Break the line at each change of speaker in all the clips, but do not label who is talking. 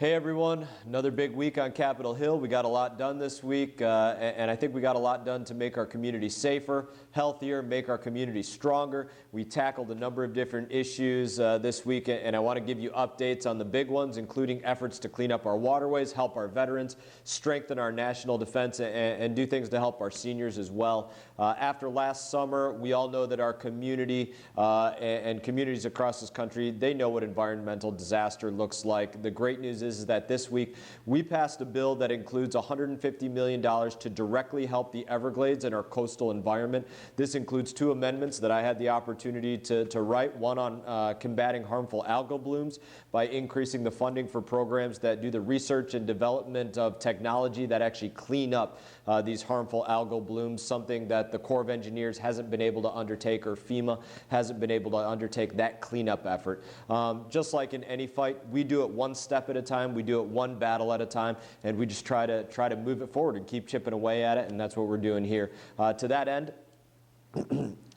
Hey everyone, another big week on Capitol Hill. We got a lot done this week, and I think we got a lot done to make our community safer, healthier, make our community stronger. We tackled a number of different issues this week, and I want to give you updates on the big ones, including efforts to clean up our waterways, help our veterans, strengthen our national defense, and do things to help our seniors as well. After last summer, we all know that our community and communities across this country, they know what environmental disaster looks like. The great news is that this week we passed a bill that includes $150 million to directly help the Everglades and our coastal environment. This includes two amendments that I had the opportunity to write, one on combating harmful algal blooms by increasing the funding for programs that do the research and development of technology that actually clean up these harmful algal blooms, something that the Corps of Engineers hasn't been able to undertake, or FEMA hasn't been able to undertake that cleanup effort. Just like in any fight, we do it one step at a time. We do it one battle at a time, and we just try to move it forward and keep chipping away at it, and that's what we're doing here. To that end,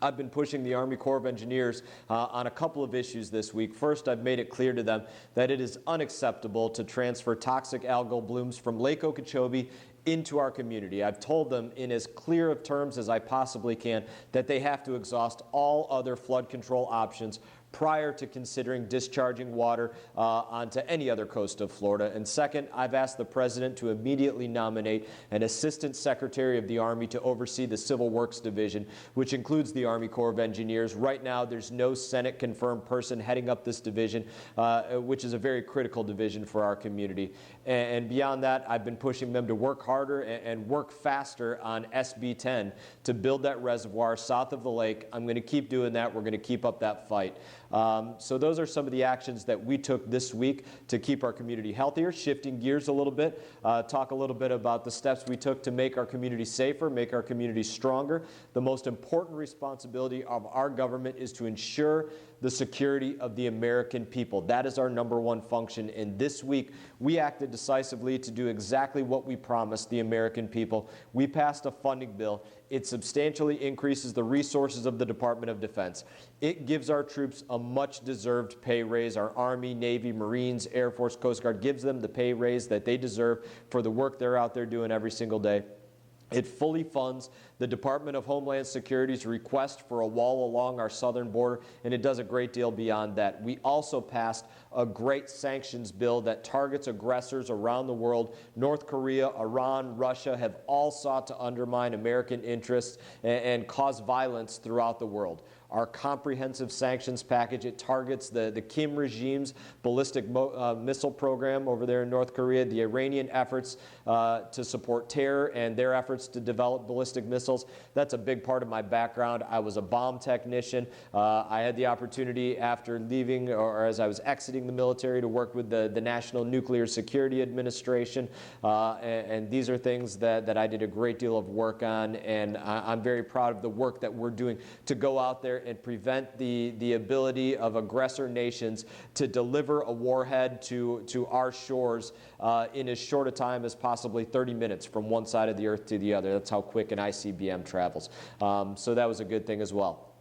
I've been pushing the Army Corps of Engineers on a couple of issues this week. First, I've made it clear to them that it is unacceptable to transfer toxic algal blooms from Lake Okeechobee into our community. I've told them in as clear of terms as I possibly can that they have to exhaust all other flood control options prior to considering discharging water onto any other coast of Florida. And second, I've asked the President to immediately nominate an Assistant Secretary of the Army to oversee the Civil Works Division, which includes the Army Corps of Engineers. Right now, there's no Senate-confirmed person heading up this division, which is a very critical division for our community. And beyond that, I've been pushing them to work harder and work faster on SB 10 to build that reservoir south of the lake. I'm going to keep doing that. We're going to keep up that fight. So those are some of the actions that we took this week to keep our community healthier. Shifting gears a little bit, talk a little bit about the steps we took to make our community safer, make our community stronger. The most important responsibility of our government is to ensure the security of the American people. That is our number one function. And this week, we acted decisively to do exactly what we promised the American people. We passed a funding bill. It substantially increases the resources of the Department of Defense. It gives our troops a much-deserved pay raise. Our Army, Navy, Marines, Air Force, Coast Guard gives them the pay raise that they deserve for the work they're out there doing every single day. It fully funds the Department of Homeland Security's request for a wall along our southern border, and it does a great deal beyond that. We also passed a great sanctions bill that targets aggressors around the world. North Korea, Iran, Russia have all sought to undermine American interests and cause violence throughout the world. Our comprehensive sanctions package, it targets the Kim regime's ballistic missile program over there in North Korea, the Iranian efforts to support terror and their efforts to develop ballistic missiles. That's a big part of my background. I was a bomb technician. I had the opportunity after leaving, or as I was exiting the military, to work with the National Nuclear Security Administration. And these are things that I did a great deal of work on, and I'm very proud of the work that we're doing to go out there and prevent the ability of aggressor nations to deliver a warhead to our shores in as short a time as possibly 30 minutes from one side of the earth to the other. That's how quick an ICBM travels. So that was a good thing as well.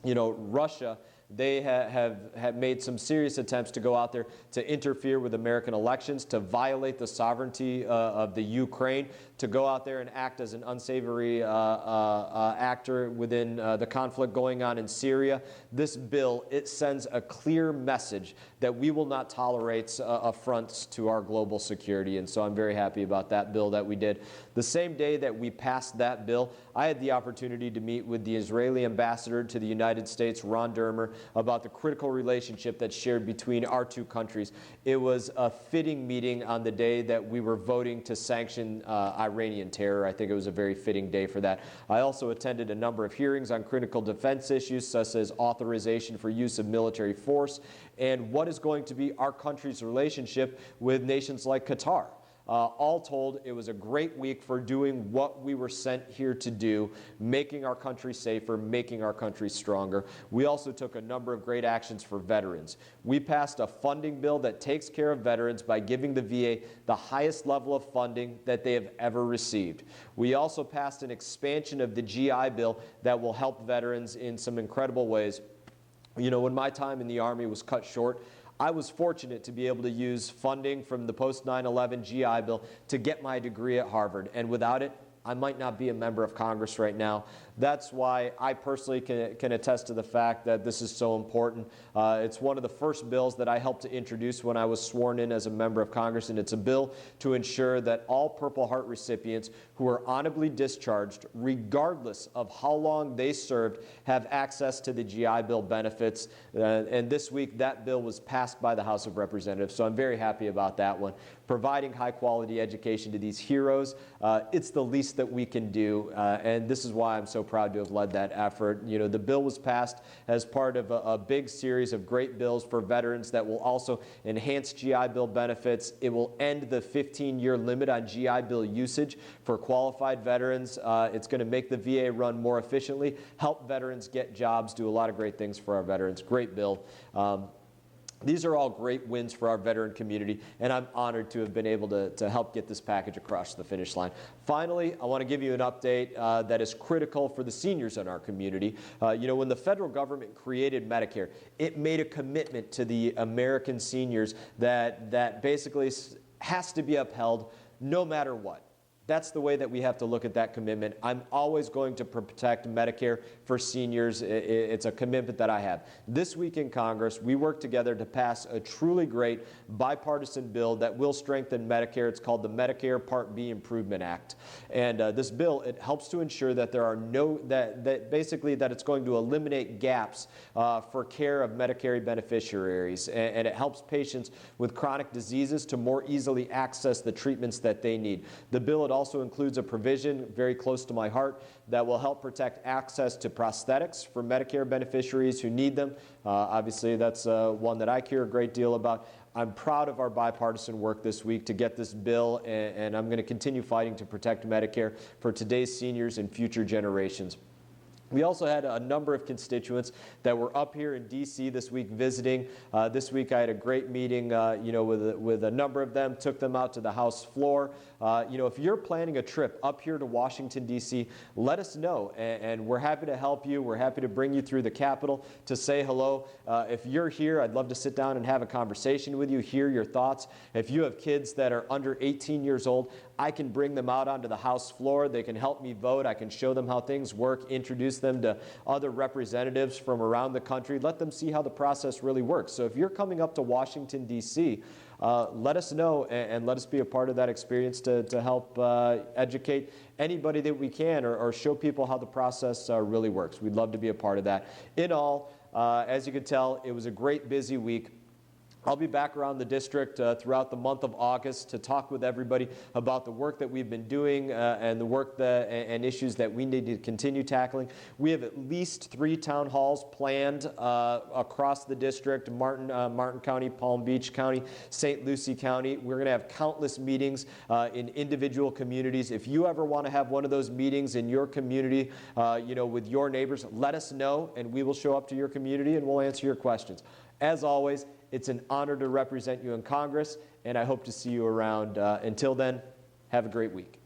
You know, Russia, they have made some serious attempts to go out there to interfere with American elections, to violate the sovereignty of the Ukraine, to go out there and act as an unsavory actor within the conflict going on in Syria. This bill, it sends a clear message that we will not tolerate affronts to our global security, and so I'm very happy about that bill that we did. The same day that we passed that bill, I had the opportunity to meet with the Israeli ambassador to the United States, Ron Dermer, about the critical relationship that's shared between our two countries. It was a fitting meeting on the day that we were voting to sanction Iranian terror. I think it was a very fitting day for that. I also attended a number of hearings on critical defense issues, such as authorization for use of military force and what is going to be our country's relationship with nations like Qatar. All told, it was a great week for doing what we were sent here to do, making our country safer, making our country stronger. We also took a number of great actions for veterans. We passed a funding bill that takes care of veterans by giving the VA the highest level of funding that they have ever received. We also passed an expansion of the GI Bill that will help veterans in some incredible ways. You know, when my time in the Army was cut short, I was fortunate to be able to use funding from the post 9/11 GI Bill to get my degree at Harvard, and without it, I might not be a member of Congress right now. That's why I personally can attest to the fact that this is so important. It's one of the first bills that I helped to introduce when I was sworn in as a member of Congress, and it's a bill to ensure that all Purple Heart recipients who are honorably discharged, regardless of how long they served, have access to the GI Bill benefits. And this week, that bill was passed by the House of Representatives, so I'm very happy about that one. Providing high-quality education to these heroes, it's the least that we can do, and this is why I'm so proud to have led that effort. You know, the bill was passed as part of a big series of great bills for veterans that will also enhance GI Bill benefits. It will end the 15-year limit on GI Bill usage for qualified veterans. It's going to make the VA run more efficiently, help veterans get jobs, do a lot of great things for our veterans. Great bill. These are all great wins for our veteran community, and I'm honored to have been able to help get this package across the finish line. Finally, I want to give you an update that is critical for the seniors in our community. You know, when the federal government created Medicare, it made a commitment to the American seniors that basically has to be upheld no matter what. That's the way that we have to look at that commitment. I'm always going to protect Medicare for seniors. It's a commitment that I have. This week in Congress, we worked together to pass a truly great bipartisan bill that will strengthen Medicare. It's called the Medicare Part B Improvement Act. And this bill, it helps to ensure that there are basically that it's going to eliminate gaps for care of Medicare beneficiaries. And it helps patients with chronic diseases to more easily access the treatments that they need. The bill, it also includes a provision very close to my heart that will help protect access to prosthetics for Medicare beneficiaries who need them. Obviously, that's one that I care a great deal about. I'm proud of our bipartisan work this week to get this bill, and I'm going to continue fighting to protect Medicare for today's seniors and future generations. We also had a number of constituents that were up here in D.C. this week visiting. This week I had a great meeting with a number of them, took them out to the House floor. If you're planning a trip up here to Washington, D.C., let us know, and we're happy to help you. We're happy to bring you through the Capitol to say hello. If you're here, I'd love to sit down and have a conversation with you, hear your thoughts. If you have kids that are under 18 years old, I can bring them out onto the House floor. They can help me vote. I can show them how things work, introduce them to other representatives from around the country, let them see how the process really works. So if you're coming up to Washington, D.C., let us know and let us be a part of that experience to help educate anybody that we can or show people how the process really works. We'd love to be a part of that. In all, as you can tell, it was a great busy week. I'll be back around the district throughout the month of August to talk with everybody about the work that we've been doing and the work and issues that we need to continue tackling. We have at least 3 town halls planned across the district: Martin County, Palm Beach County, St. Lucie County. We're going to have countless meetings in individual communities. If you ever want to have one of those meetings in your community, with your neighbors, let us know, and we will show up to your community and we'll answer your questions. As always, it's an honor to represent you in Congress, and I hope to see you around. Until then, have a great week.